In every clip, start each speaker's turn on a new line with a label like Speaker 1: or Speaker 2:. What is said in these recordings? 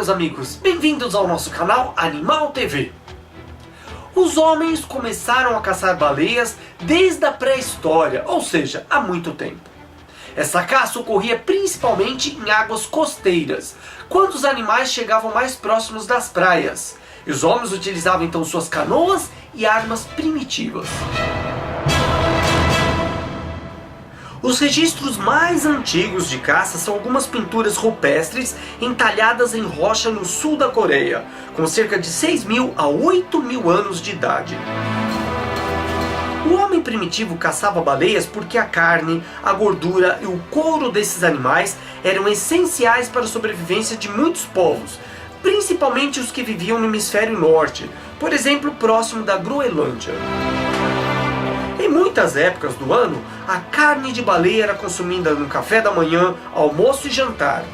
Speaker 1: meus amigos, bem-vindos ao nosso canal Animal TV. Os homens começaram a caçar baleias desde a pré-história, ou seja, há muito tempo. Essa caça ocorria principalmente em águas costeiras, quando os animais chegavam mais próximos das praias, e os homens utilizavam então suas canoas e armas primitivas. Os registros mais antigos de caça são algumas pinturas rupestres entalhadas em rocha no sul da Coreia, com cerca de 6.000 a 8.000 anos de idade. O homem primitivo caçava baleias porque a carne, a gordura e o couro desses animais eram essenciais para a sobrevivência de muitos povos, principalmente os que viviam no hemisfério norte, por exemplo, próximo da Groenlândia. Em muitas épocas do ano, a carne de baleia era consumida no café da manhã, almoço e jantar.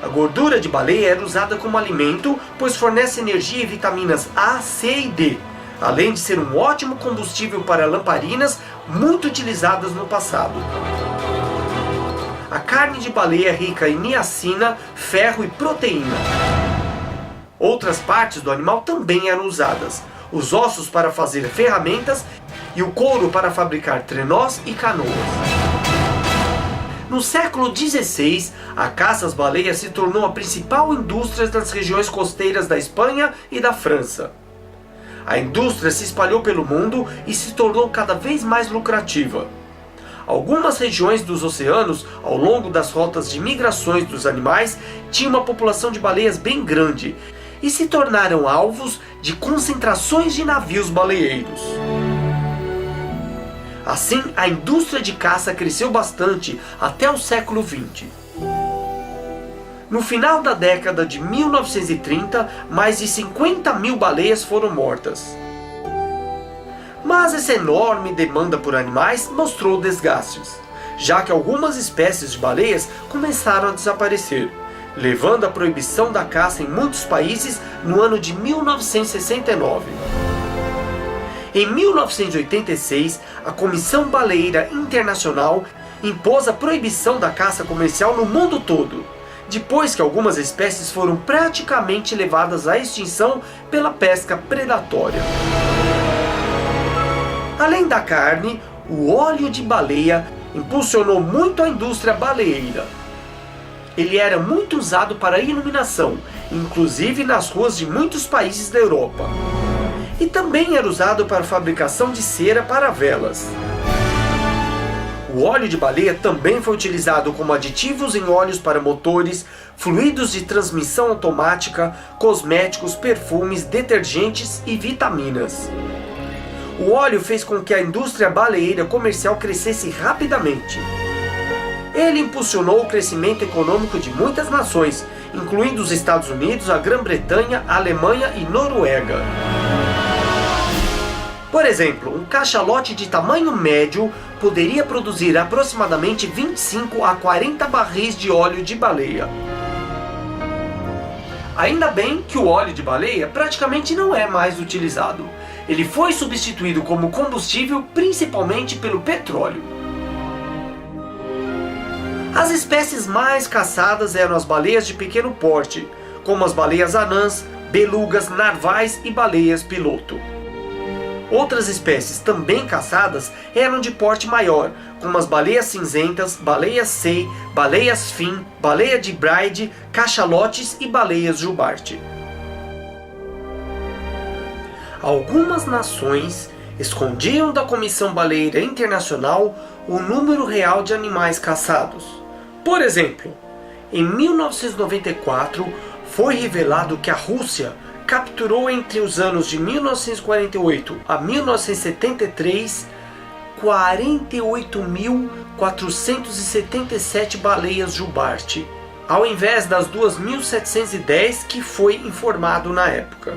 Speaker 1: A gordura de baleia era usada como alimento, pois fornece energia e vitaminas A, C e D, além de ser um ótimo combustível para lamparinas muito utilizadas no passado. A carne de baleia é rica em niacina, ferro e proteína. Outras partes do animal também eram usadas: os ossos para fazer ferramentas e o couro para fabricar trenós e canoas. No século XVI, a caça às baleias se tornou a principal indústria das regiões costeiras da Espanha e da França. A indústria se espalhou pelo mundo e se tornou cada vez mais lucrativa. Algumas regiões dos oceanos, ao longo das rotas de migrações dos animais, tinham uma população de baleias bem grande e se tornaram alvos de concentrações de navios baleeiros. Assim, a indústria de caça cresceu bastante até o século XX. No final da década de 1930, mais de 50.000 baleias foram mortas. Mas essa enorme demanda por animais mostrou desgastes, já que algumas espécies de baleias começaram a desaparecer, levando à proibição da caça em muitos países no ano de 1969. Em 1986, a Comissão Baleeira Internacional impôs a proibição da caça comercial no mundo todo, depois que algumas espécies foram praticamente levadas à extinção pela pesca predatória. Além da carne, o óleo de baleia impulsionou muito a indústria baleeira. Ele era muito usado para iluminação, inclusive nas ruas de muitos países da Europa. E também era usado para a fabricação de cera para velas. O óleo de baleia também foi utilizado como aditivos em óleos para motores, fluidos de transmissão automática, cosméticos, perfumes, detergentes e vitaminas. O óleo fez com que a indústria baleeira comercial crescesse rapidamente. Ele impulsionou o crescimento econômico de muitas nações, incluindo os Estados Unidos, a Grã-Bretanha, a Alemanha e Noruega. Por exemplo, um cachalote de tamanho médio poderia produzir aproximadamente 25 a 40 barris de óleo de baleia. Ainda bem que o óleo de baleia praticamente não é mais utilizado. Ele foi substituído como combustível principalmente pelo petróleo. As espécies mais caçadas eram as baleias de pequeno porte, como as baleias anãs, belugas, narvais e baleias piloto. Outras espécies também caçadas eram de porte maior, como as baleias cinzentas, baleias sei, baleias fin, baleia de Bride, cachalotes e baleias jubarte. Algumas nações escondiam da Comissão Baleeira Internacional o número real de animais caçados. Por exemplo, em 1994 foi revelado que a Rússia capturou entre os anos de 1948 a 1973 48.477 baleias jubarte, ao invés das 2.710 que foi informado na época.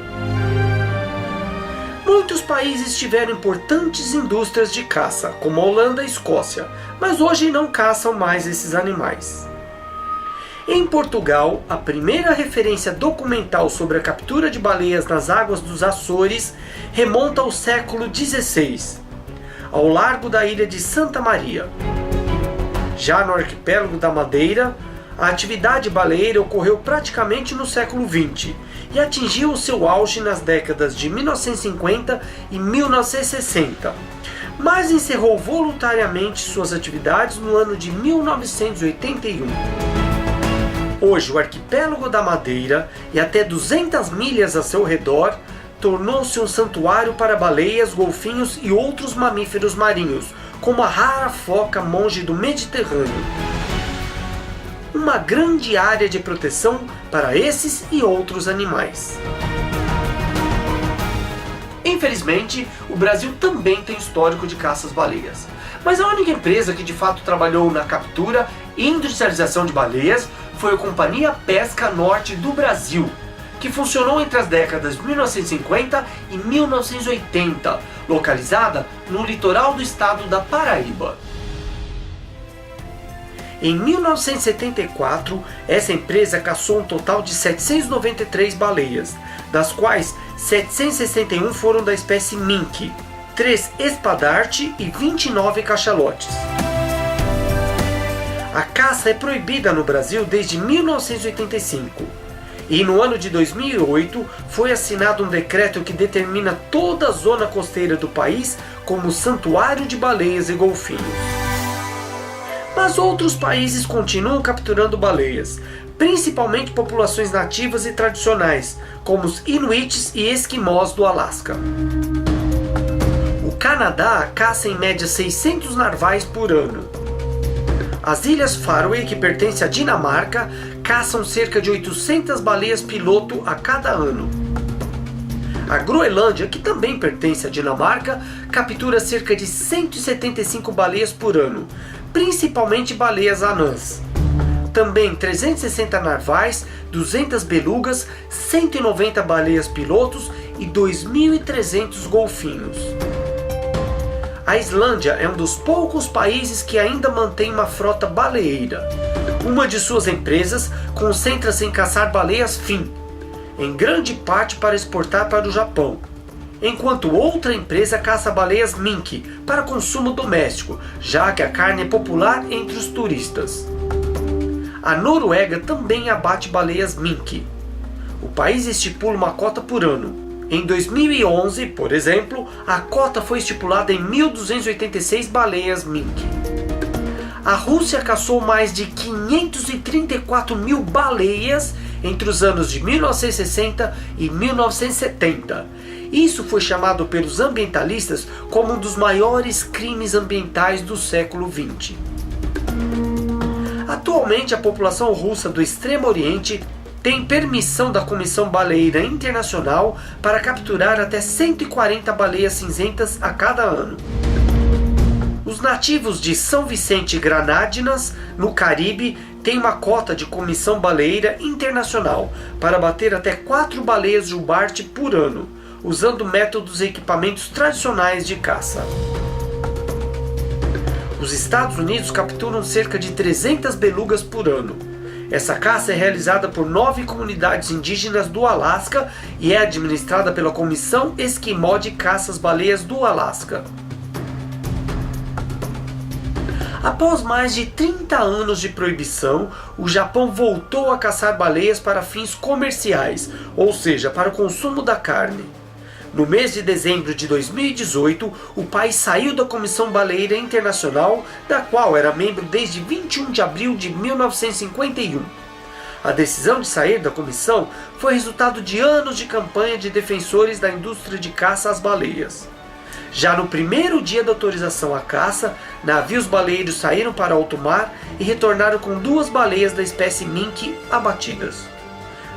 Speaker 1: Muitos países tiveram importantes indústrias de caça, como a Holanda e Escócia, mas hoje não caçam mais esses animais. Em Portugal, a primeira referência documental sobre a captura de baleias nas águas dos Açores remonta ao século XVI, ao largo da ilha de Santa Maria. Já no arquipélago da Madeira, A atividade baleeira ocorreu praticamente no século XX e atingiu o seu auge nas décadas de 1950 e 1960, mas encerrou voluntariamente suas atividades no ano de 1981. Hoje, o arquipélago da Madeira e até 200 milhas a seu redor tornou-se um santuário para baleias, golfinhos e outros mamíferos marinhos, como a rara foca monge do Mediterrâneo. Uma grande área de proteção para esses e outros animais. Infelizmente, o Brasil também tem histórico de caças-baleias. Mas a única empresa que de fato trabalhou na captura e industrialização de baleias foi a Companhia Pesca Norte do Brasil, que funcionou entre as décadas de 1950 e 1980, localizada no litoral do estado da Paraíba. Em 1974, essa empresa caçou um total de 793 baleias, das quais 761 foram da espécie mink, 3 espadarte e 29 cachalotes. A caça é proibida no Brasil desde 1985. E no ano de 2008 foi assinado um decreto que determina toda a zona costeira do país como santuário de baleias e golfinhos. Mas outros países continuam capturando baleias, principalmente populações nativas e tradicionais, como os Inuits e Esquimós do Alasca. O Canadá caça em média 600 narvais por ano. As Ilhas Faroe, que pertencem à Dinamarca, caçam cerca de 800 baleias piloto a cada ano. A Groenlândia, que também pertence à Dinamarca, captura cerca de 175 baleias por ano, principalmente baleias anãs. Também 360 narvais, 200 belugas, 190 baleias pilotos e 2.300 golfinhos. A Islândia é um dos poucos países que ainda mantém uma frota baleeira. Uma de suas empresas concentra-se em caçar baleias fin, em grande parte para exportar para o Japão, enquanto outra empresa caça baleias mink para consumo doméstico, já que a carne é popular entre os turistas. A Noruega também abate baleias mink. O país estipula uma cota por ano. Em 2011, por exemplo, a cota foi estipulada em 1.286 baleias mink. A Rússia caçou mais de 534 mil baleias entre os anos de 1960 e 1970. Isso foi chamado pelos ambientalistas como um dos maiores crimes ambientais do século XX. Atualmente, a população russa do Extremo Oriente tem permissão da Comissão Baleeira Internacional para capturar até 140 baleias cinzentas a cada ano. Os nativos de São Vicente e Granadinas, no Caribe, têm uma cota de Comissão Baleeira Internacional para abater até 4 baleias jubarte por ano, usando métodos e equipamentos tradicionais de caça. Os Estados Unidos capturam cerca de 300 belugas por ano. Essa caça é realizada por 9 comunidades indígenas do Alasca e é administrada pela Comissão Esquimó de Caças-Baleias do Alasca. Após mais de 30 anos de proibição, o Japão voltou a caçar baleias para fins comerciais, ou seja, para o consumo da carne. No mês de dezembro de 2018, o país saiu da Comissão Baleeira Internacional, da qual era membro desde 21 de abril de 1951. A decisão de sair da comissão foi resultado de anos de campanha de defensores da indústria de caça às baleias. Já no primeiro dia da autorização à caça, navios baleeiros saíram para alto mar e retornaram com 2 baleias da espécie mink abatidas.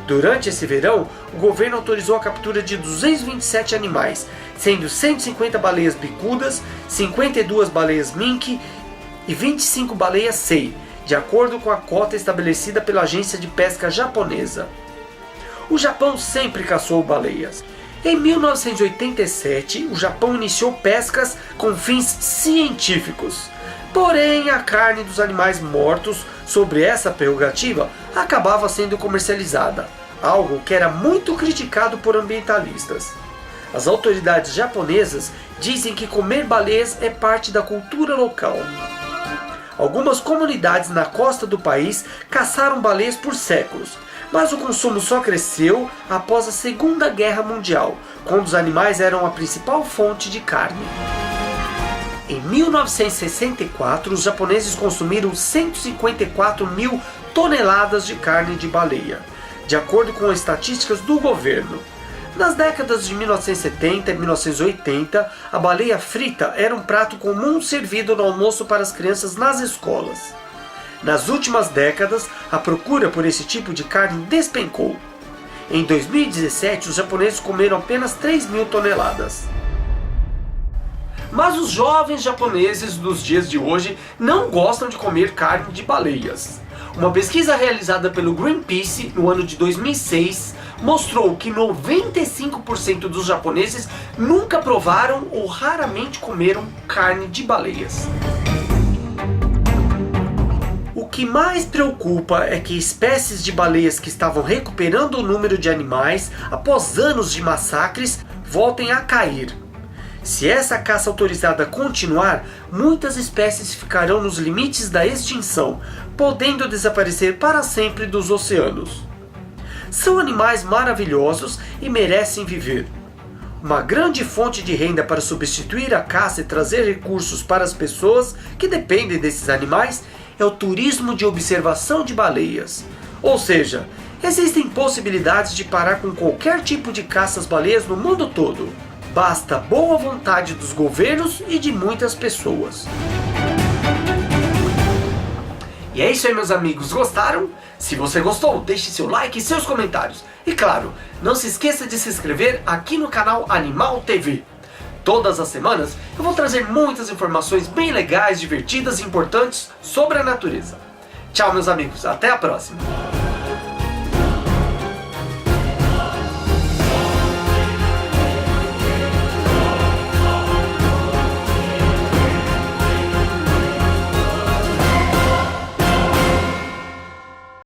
Speaker 1: Durante esse verão, o governo autorizou a captura de 227 animais, sendo 150 baleias bicudas, 52 baleias mink e 25 baleias sei, de acordo com a cota estabelecida pela agência de pesca japonesa. O Japão sempre caçou baleias. Em 1987, o Japão iniciou pescas com fins científicos. Porém, a carne dos animais mortos, sobre essa prerrogativa, acabava sendo comercializada, algo que era muito criticado por ambientalistas. As autoridades japonesas dizem que comer baleias é parte da cultura local. A Algumas comunidades na costa do país caçaram baleias por séculos, mas o consumo só cresceu após a Segunda Guerra Mundial, quando os animais eram a principal fonte de carne. Em 1964, os japoneses consumiram 154 mil toneladas de carne de baleia, de acordo com estatísticas do governo. Nas décadas de 1970 e 1980, a baleia frita era um prato comum servido no almoço para as crianças nas escolas. Nas últimas décadas, a procura por esse tipo de carne despencou. Em 2017, os japoneses comeram apenas 3 mil toneladas. Mas os jovens japoneses dos dias de hoje não gostam de comer carne de baleias. Uma pesquisa realizada pelo Greenpeace no ano de 2006 mostrou que 95% dos japoneses nunca provaram ou raramente comeram carne de baleias. O que mais preocupa é que espécies de baleias que estavam recuperando o número de animais após anos de massacres voltem a cair. Se essa caça autorizada continuar, muitas espécies ficarão nos limites da extinção, podendo desaparecer para sempre dos oceanos. São animais maravilhosos e merecem viver. Uma grande fonte de renda para substituir a caça e trazer recursos para as pessoas que dependem desses animais é o turismo de observação de baleias. Ou seja, existem possibilidades de parar com qualquer tipo de caça às baleias no mundo todo. Basta boa vontade dos governos e de muitas pessoas. E é isso aí, meus amigos, gostaram? Se você gostou, deixe seu like e seus comentários. E claro, não se esqueça de se inscrever aqui no canal Animal TV. Todas as semanas eu vou trazer muitas informações bem legais, divertidas e importantes sobre a natureza. Tchau, meus amigos, até a próxima!